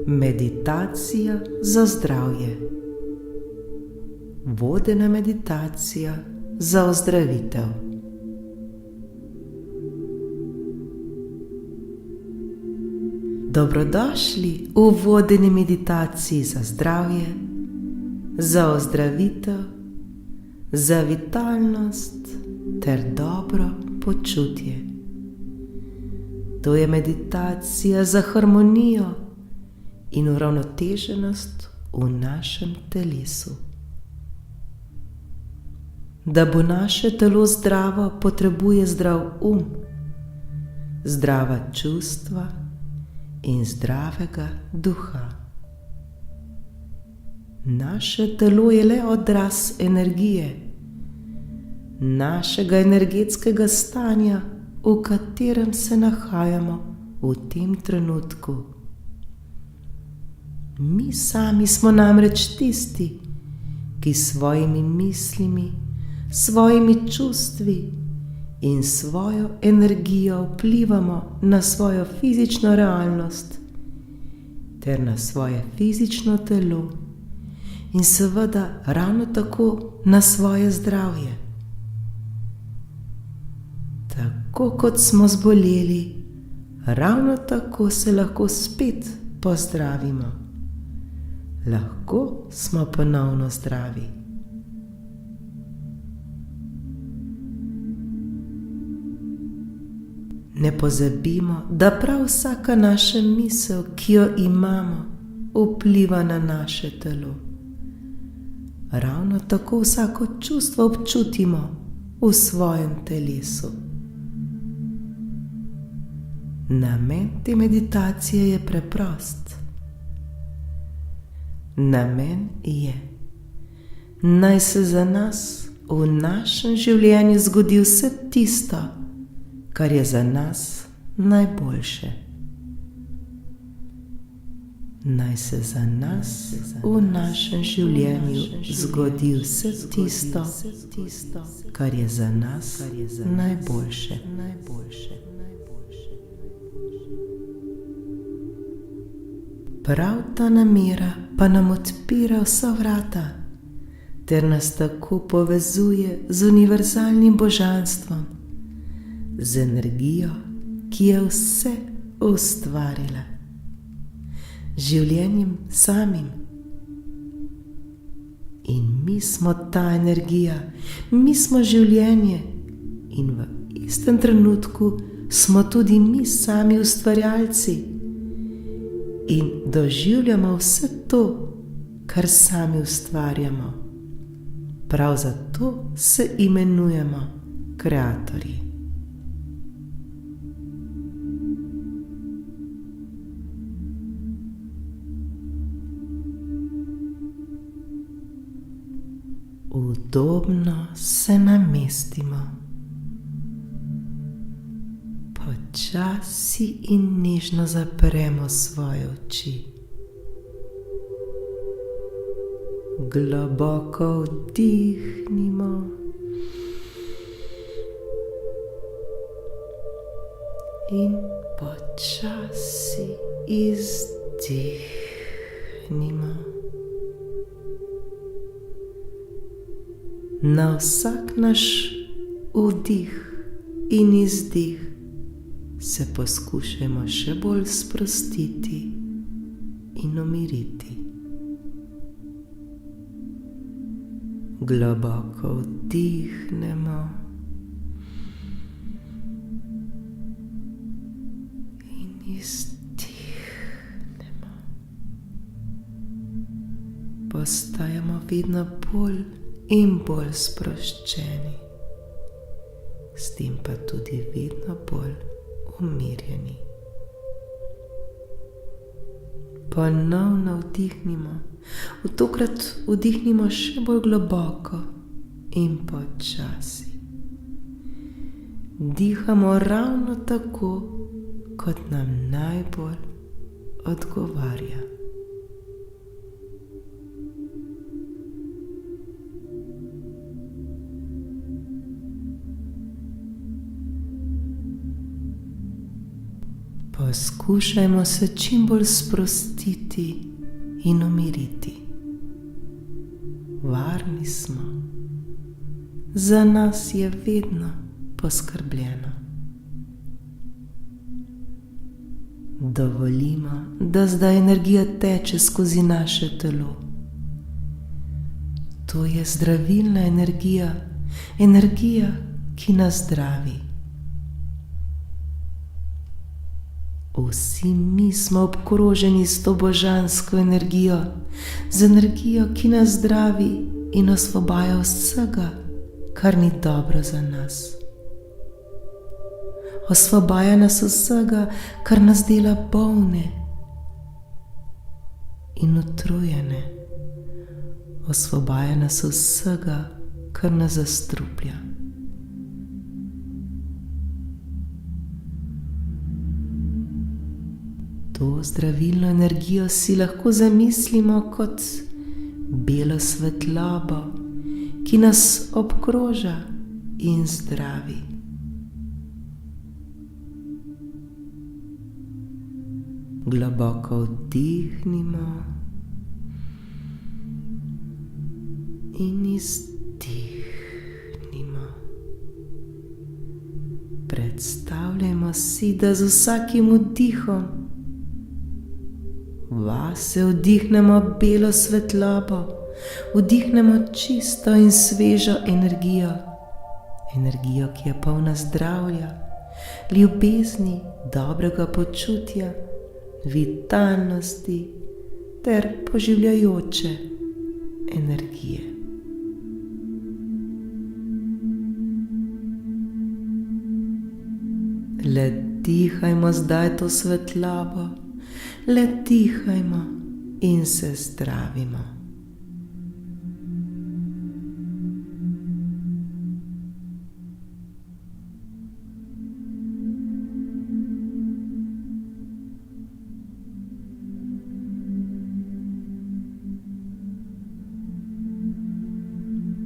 Meditacija za zdravje. Vodena meditacija za ozdravitev. Dobrodošli v vodeni meditaciji za zdravje, za ozdravitev, za vitalnost ter dobro počutje. To je meditacija za harmonijo in uravnoteženost v našem telesu. Da bo naše telo zdravo, potrebuje zdrav zdrava čustva in zdravega duha. Naše telo je le odraz energije, našega energetskega stanja, v katerem se nahajamo v tem trenutku. Mi sami smo namreč tisti, ki s svojimi mislimi, svojimi čustvi in svojo energijo vplivamo na svojo fizično realnost ter na svoje fizično telo in seveda ravno tako na svoje zdravje. Tako kot smo zboleli, ravno tako se lahko spet pozdravimo. Lahko smo ponovno zdravi. Ne pozabimo, da prav vsaka naša misel, ki jo imamo, vpliva na naše telo. Ravno tako vsako čustvo občutimo v svojem telesu. Namen te meditacije je preprost. Namen je, naj se za nas v našem življenju zgodi vse tisto, kar je za nas najboljše. Naj se za nas v našem življenju zgodi vse tisto, kar je za nas najboljše. Prav ta namera pa nam odpira vsa vrata ter nas tako povezuje z univerzalnim božanstvom, z energijo, ki je vse ustvarila, življenjem samim. In mi smo ta energija, mi smo življenje in v istem trenutku smo tudi mi sami ustvarjalci in doživljamo vse to, kar sami ustvarjamo. Prav zato se imenujemo kreatorji. Udobno se namestimo. Počasi in nežno zapremo svoje oči. Globoko vdihnimo in počasi izdihnimo. Na vsak naš vdih in izdih se poskušajmo še bolj sprostiti in umiriti. Globoko vdihnemo in izdihnemo. Postajamo vedno bolj in bolj sproščeni, s tem pa tudi vedno bolj umirjeni. Ponovno vdihnimo, tokrat vdihnimo še bolj globoko in počasi. Dihamo ravno tako, kot nam najbolj odgovarja. Poskušajmo se čim bolj sprostiti in umiriti. Varni smo. Za nas je vedno poskrbljeno. Dovolimo, da zdaj energija teče skozi naše telo. To je zdravilna energija, energija, ki nas zdravi. Vsi mi smo obkroženi s to božansko energijo, z energijo, ki nas zdravi in osvobaja vsega, kar ni dobro za nas. Osvobaja nas vsega, kar nas dela bolne in utrujene. Osvobaja nas vsega, kar nas zastruplja. To zdravilno energijo si lahko zamislimo kot belo svetlobo, ki nas obkroža in zdravi. Globoko vdihnimo in izdihnimo. Predstavljajmo si, da z vsakim vdihom vase vdihnemo belo svetlobo, vdihnemo čisto in svežo energijo, energijo, ki je polna zdravja, ljubezni, dobrega počutja, vitalnosti ter poživljajoče energije. Le dihajmo zdaj to svetlobo, le dihajmo in se zdravimo.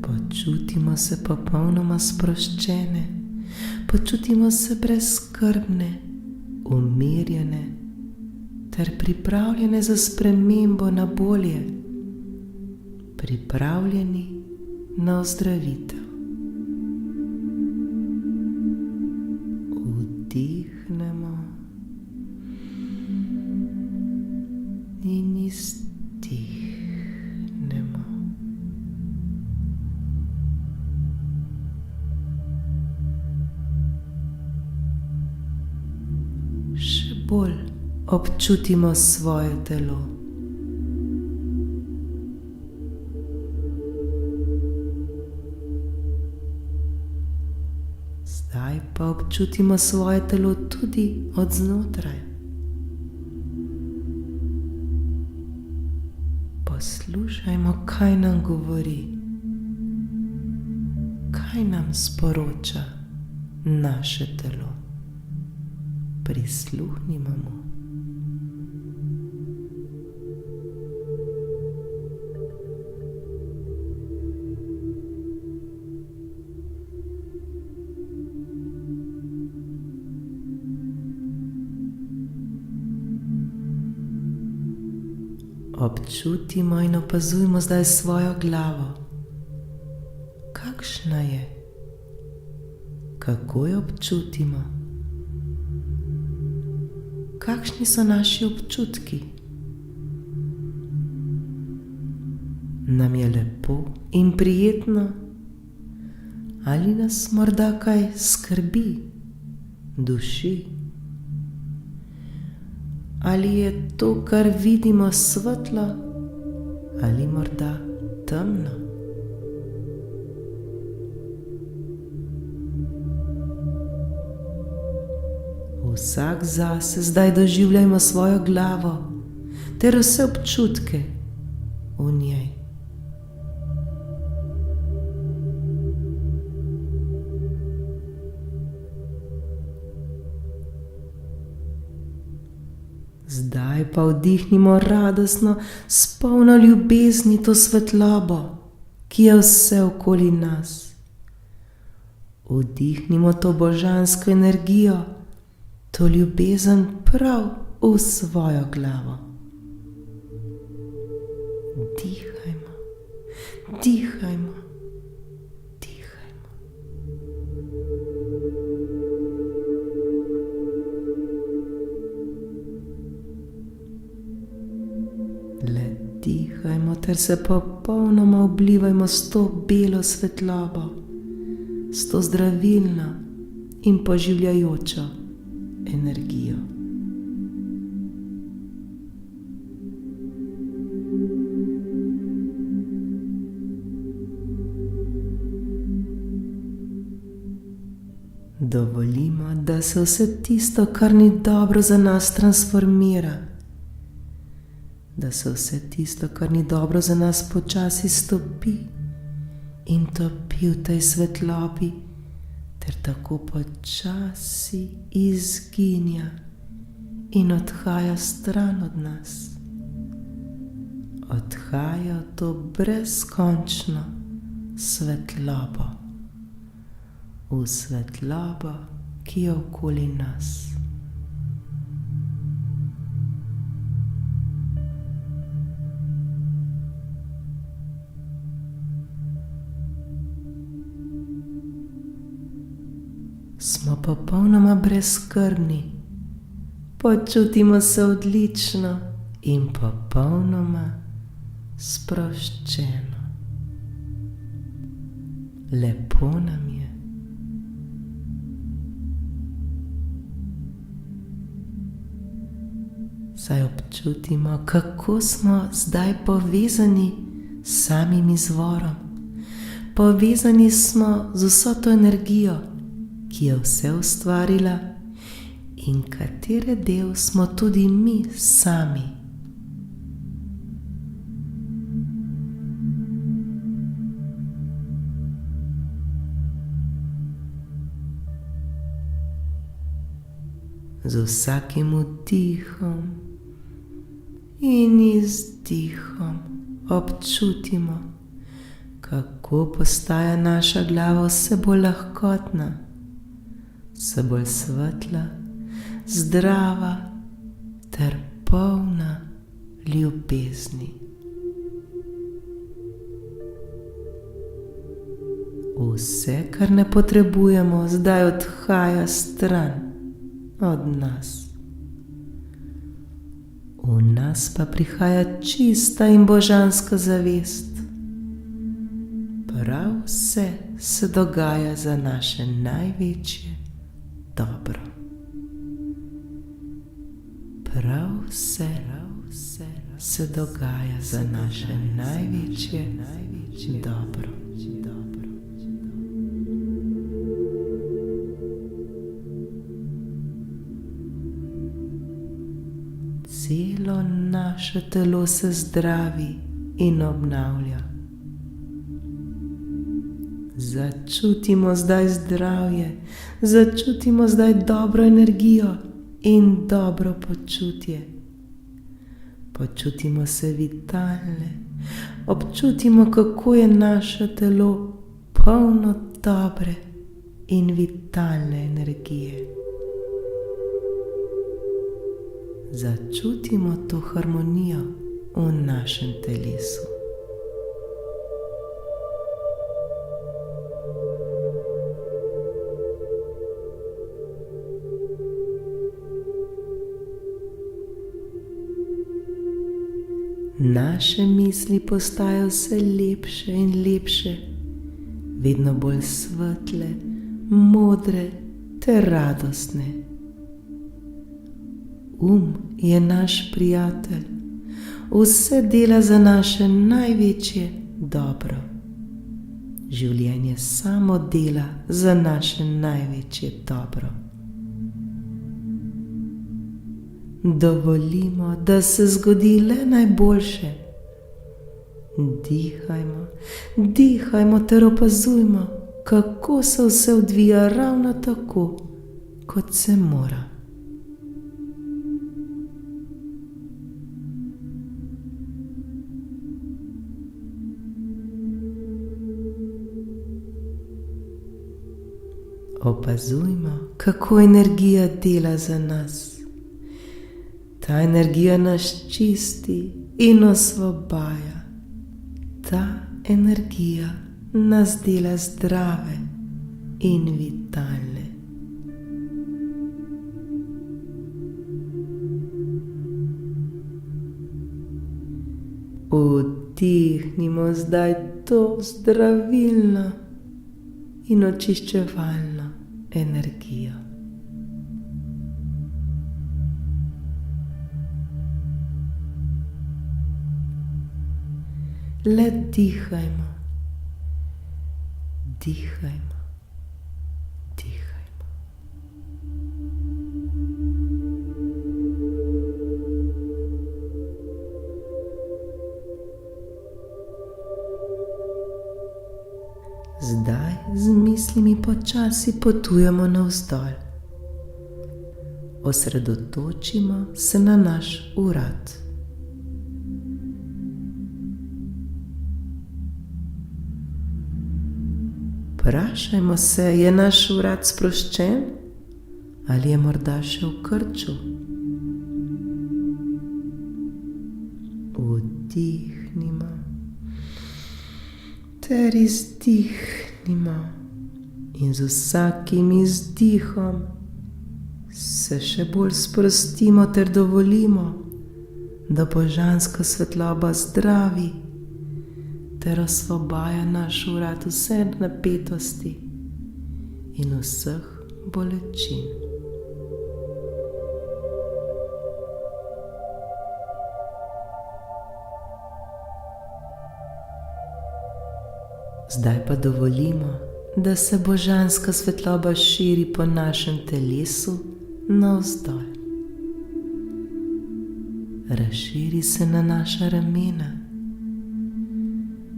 Počutimo se popolnoma sproščene, počutimo se brezskrbne, umirjene ter pripravljene za spremembo na bolje, pripravljeni na ozdravitev. Vdihnemo in izdihnemo. Še bolj občutimo svoje telo. Zdaj pa občutimo svoje telo tudi od znotraj. Poslušajmo, kaj nam govori, kaj nam sporoča naše telo. Prisluhnimo mu. Občutimo in opazujmo zdaj svojo glavo. Kakšna je? Kako jo občutimo? Kakšni so naši občutki? Nam je lepo in prijetno? Ali nas morda kaj skrbi, duši? Ali je to, kar vidimo, svetlo ali morda temno? Vsak zase zdaj doživljajmo svojo glavo ter vse občutke v njej. Zdaj pa vdihnimo radostno, s polno ljubezni to svetlobo, ki je vse okoli nas. Vdihnimo to božansko energijo, to ljubezen prav v svojo glavo. Dihajmo, dihajmo, dihajmo. Le dihajmo ter se popolnoma oblivajmo s to belo svetlobo, s to zdravilno in poživljajočo energijo. Dovolimo, da se vse tisto, kar ni dobro za nas, transformira, da se vse tisto, kar ni dobro za nas, počasi stopi in topi v tej svetlobi, ter tako počasi izginja in odhaja stran od nas. Odhaja v to brezkončno svetlobo, v svetlobo, ki je okoli nas. Smo popolnoma brezskrbni, počutimo se odlično in popolnoma sproščeno. Lepo nam je. Saj občutimo, kako smo zdaj povezani s samim izvorom. Povezani smo z vso to energijo, ki je vse ustvarila in katere del smo tudi mi sami. Z vsakim vdihom in izdihom občutimo, kako postaja naša glava vse bolj lahkotna, vse bolj svetla, zdrava ter polna ljubezni. Vse, kar ne potrebujemo, zdaj odhaja stran od nas. V nas pa prihaja čista in božanska zavest. Prav vse se dogaja za naše največje dobro. Prav vse se dogaja za naše največje dobro. Celo naše telo se zdravi in obnavlja. Začutimo zdaj zdravje, začutimo zdaj dobro energijo in dobro počutje. Počutimo se vitalne, občutimo, kako je naše telo polno dobre in vitalne energije. Začutimo to harmonijo v našem telesu. Naše misli postajajo vse lepše in lepše, vedno bolj svetle, modre ter radostne. Je naš prijatelj, vse dela za naše največje dobro. Življenje samo dela za naše največje dobro. Dovolimo, da se zgodi le najboljše. Dihajmo, dihajmo ter opazujmo, kako se vse odvija ravno tako, kot se mora. Opazujmo, kako energija dela za nas. Ta energija nas čisti in osvobaja. Ta energija nas dela zdrave in vitalne. Vdihnimo zdaj to zdravilno in očiščevalno energijo. Le dihajmo, dihajmo, dihajmo. Zdaj z mislimi počasi potujemo navzdol. Osredotočimo se na naš urad. Vprašajmo se, je naš urad sproščen ali je morda še v krču? Vdihnimo ter izdihnimo in z vsakim izdihom se še bolj sprostimo ter dovolimo, da božanska svetloba zdravi ter osvobaja naš urad vse napetosti in vseh bolečin. Zdaj pa dovolimo, da se božanska svetloba širi po našem telesu navzdol. Razširi se na naša ramena.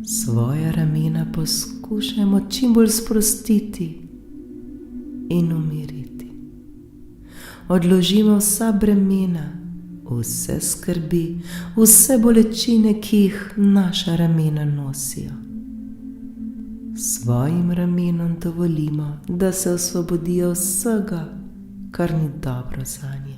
Svoja ramena poskušajmo čim bolj sprostiti in umiriti. Odložimo vsa bremena, vse skrbi, vse bolečine, ki jih naša ramena nosijo. Svojim ramenom dovolimo, da se osvobodijo vsega, kar ni dobro zanje.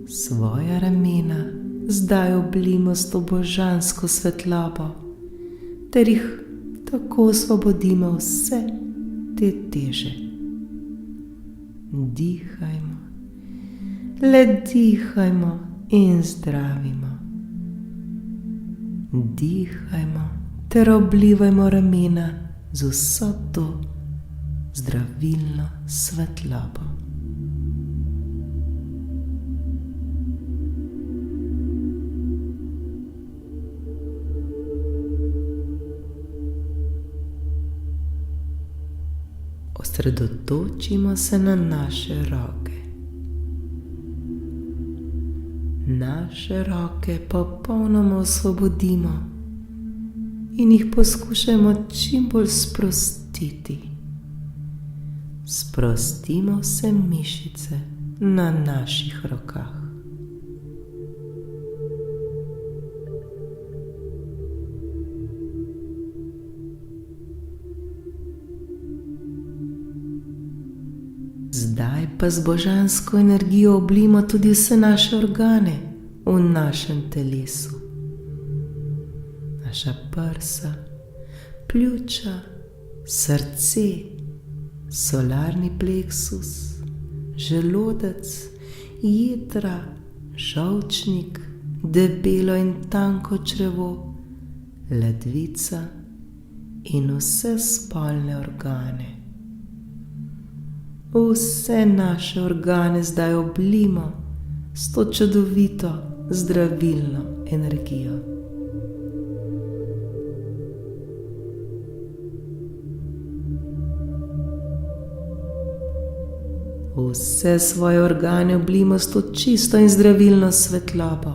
Svoja ramena zdaj oblimo s to božansko svetlobo, ter jih tako osvobodimo vse te teže. Dihajmo, le dihajmo in zdravimo. Dihajmo ter oblivajmo ramena z vso to zdravilno svetlobo. Osredotočimo se na naše roke. Naše roke popolnoma osvobodimo in jih poskušajmo čim bolj sprostiti. Sprostimo vse mišice na naših rokah. Zdaj pa z božansko energijo oblimo tudi vse naše organe v našem telesu. Naša prsa, pljuča, srce, solarni pleksus, želodec, jetra, žolčnik, debelo in tanko črevo, ledvica in vse spolne organe. Vse naše organe zdaj oblimo s to čudovito zdravilno energijo. Vse svoje organe oblimo s to čisto in zdravilno svetlobo.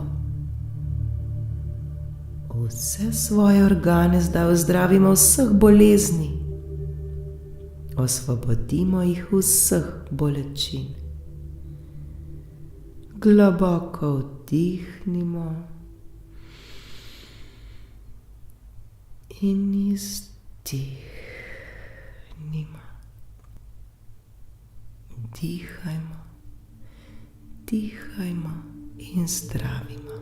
Vse svoje organe zdaj ozdravimo vseh bolezni. Osvobodimo jih vseh bolečin. Globoko vdihnimo in izdihnimo. Dihajmo, dihajmo in zdravimo.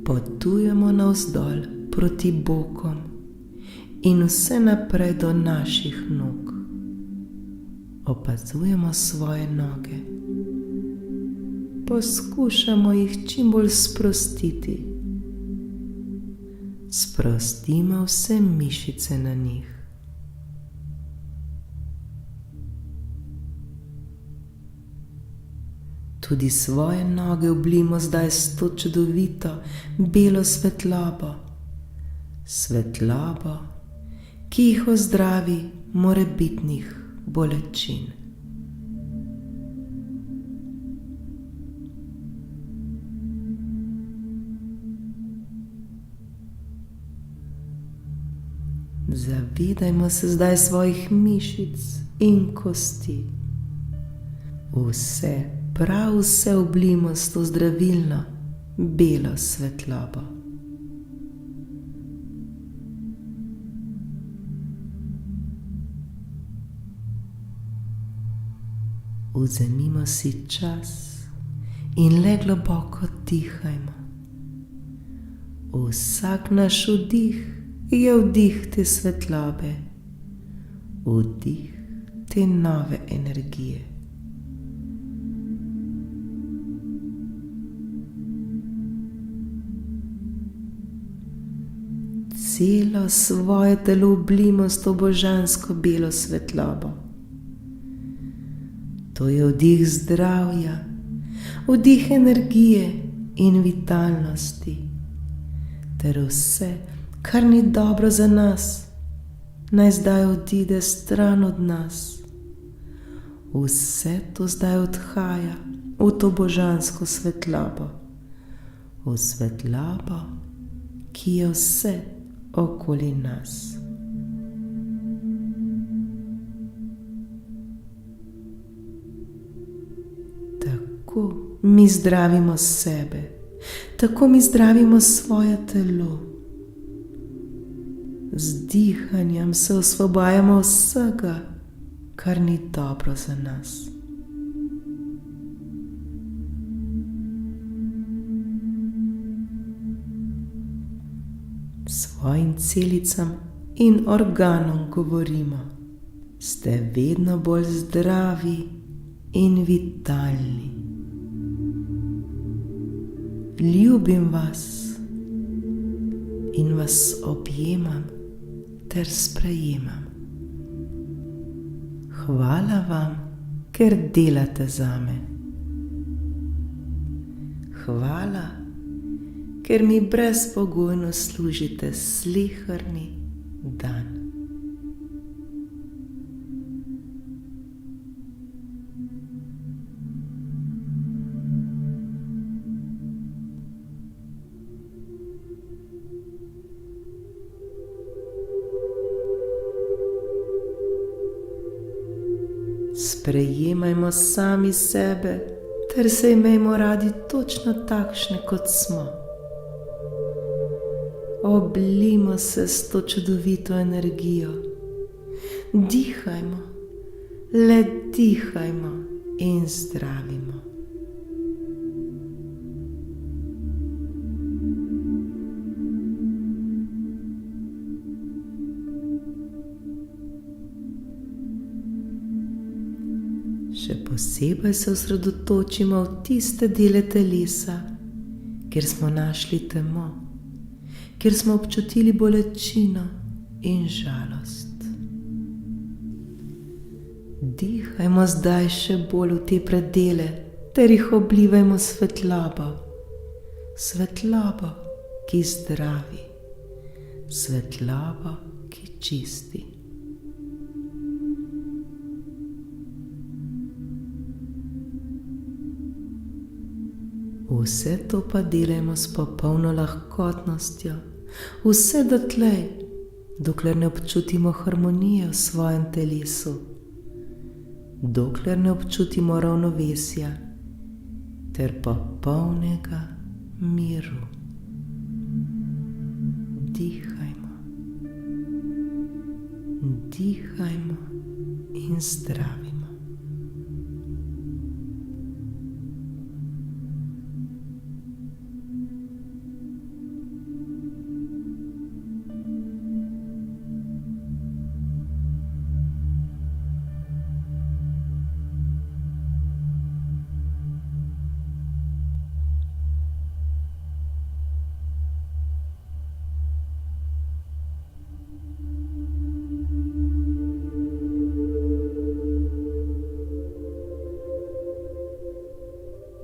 Potujemo navzdol proti bokom in vse naprej do naših nog. Opazujemo svoje noge. Poskušamo jih čim bolj sprostiti. Sprostimo vse mišice na njih. Tudi svoje noge oblimo zdaj s to čudovito belo svetlobo. Svetlobo, ki jih ozdravi morebitnih bolečin. Zavedajmo se zdaj svojih mišic in kosti. Prav vse oblimo s to zdravilno belo svetlobo. Vzemimo si čas in le globoko dihajmo. Vsak naš vdih je vdih te svetlobe, vdih te nove energije. Celo svoje telo oblimo s to božansko belo svetlobo. To je vdih zdravja, vdih energije in vitalnosti, ter vse, kar ni dobro za nas, naj zdaj odide stran od nas. Vse to zdaj odhaja v to božansko svetlobo, v svetlobo, ki je vse okoli nas. Tako mi zdravimo sebe, tako mi zdravimo svoje telo. Z dihanjem se osvobajamo vsega, kar ni dobro za nas. Svojim celicam in organom govorimo: ste vedno bolj zdravi in vitalni. Ljubim vas in vas objemam ter sprejemam. Hvala vam, ker delate zame. Hvala, ker mi brezpogojno služite sleherni dan. Sprejemajmo sami sebe ter se imejmo radi točno takšne, kot smo. Oblijmo se s to čudovito energijo. Dihajmo, le dihajmo in zdravimo. Še posebej se osredotočimo v tiste dele telesa, kjer smo našli temo, kjer smo občutili bolečino in žalost. Dihajmo zdaj še bolj v te predele, ter jih oblivajmo svetlobo. Svetlobo, ki zdravi, svetlobo, ki čisti. Vse to pa delajmo s popolno lahkotnostjo, vse dotlej, dokler ne občutimo harmonije v svojem telesu, dokler ne občutimo ravnovesja ter popolnega miru. Dihajmo, dihajmo in zdravimo.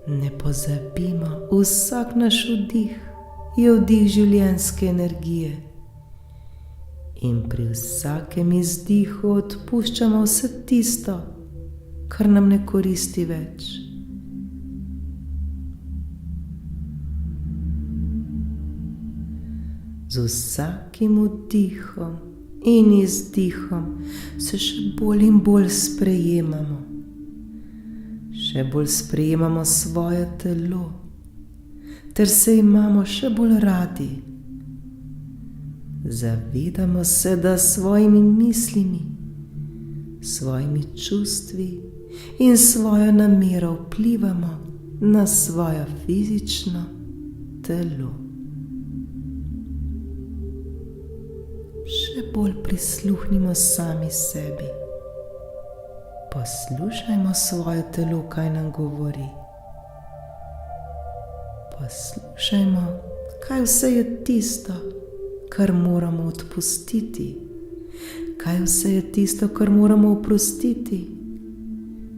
Ne pozabimo, vsak naš vdih je vdih življenjske energije in pri vsakem izdihu odpuščamo vse tisto, kar nam ne koristi več. Z vsakim vdihom in izdihom se še bolj in bolj sprejemamo. Še bolj sprejemamo svoje telo, ter se imamo še bolj radi. Zavedamo se, da s svojimi mislimi, svojimi čustvi in svojo namero vplivamo na svoje fizično telo. Še bolj prisluhnimo sami sebi. Poslušajmo svoje telo, kaj nam govori. Poslušajmo, kaj vse je tisto, kar moramo odpustiti, kaj vse je tisto, kar moramo oprostiti,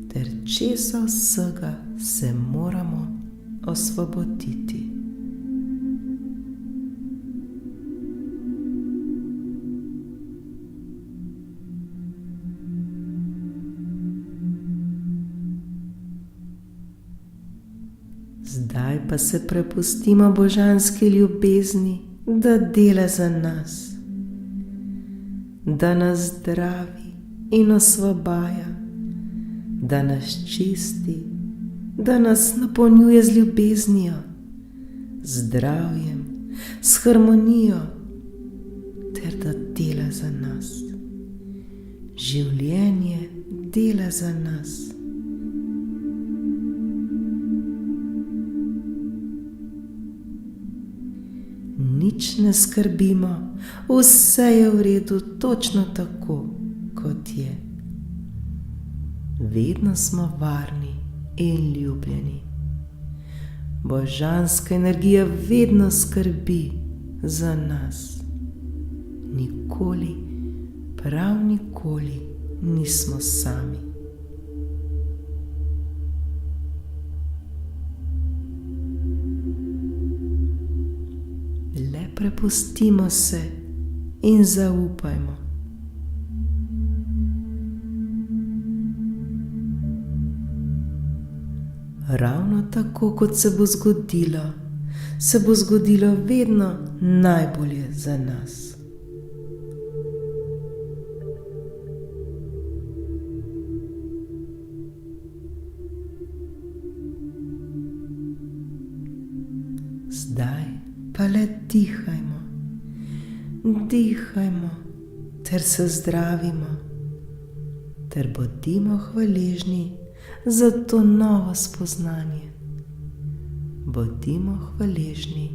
ter česa vsega se moramo osvoboditi. Zdaj pa se prepustimo božanski ljubezni, da dela za nas, da nas zdravi in osvobaja, da nas čisti, da nas napolnjuje z ljubeznijo, zdravjem, s harmonijo, ter da dela za nas. Življenje dela za nas. Nič ne skrbimo, vse je v redu točno tako, kot je. Vedno smo varni in ljubljeni. Božanska energija vedno skrbi za nas. Nikoli, prav nikoli nismo sami. Prepustimo se in zaupajmo. Ravno tako, kot se bo zgodilo vedno najbolje za nas. Zdaj pa le dihajmo, dihajmo, ter se zdravimo, ter bodimo hvaležni za to novo spoznanje. Bodimo hvaležni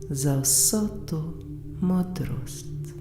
za vso to modrost.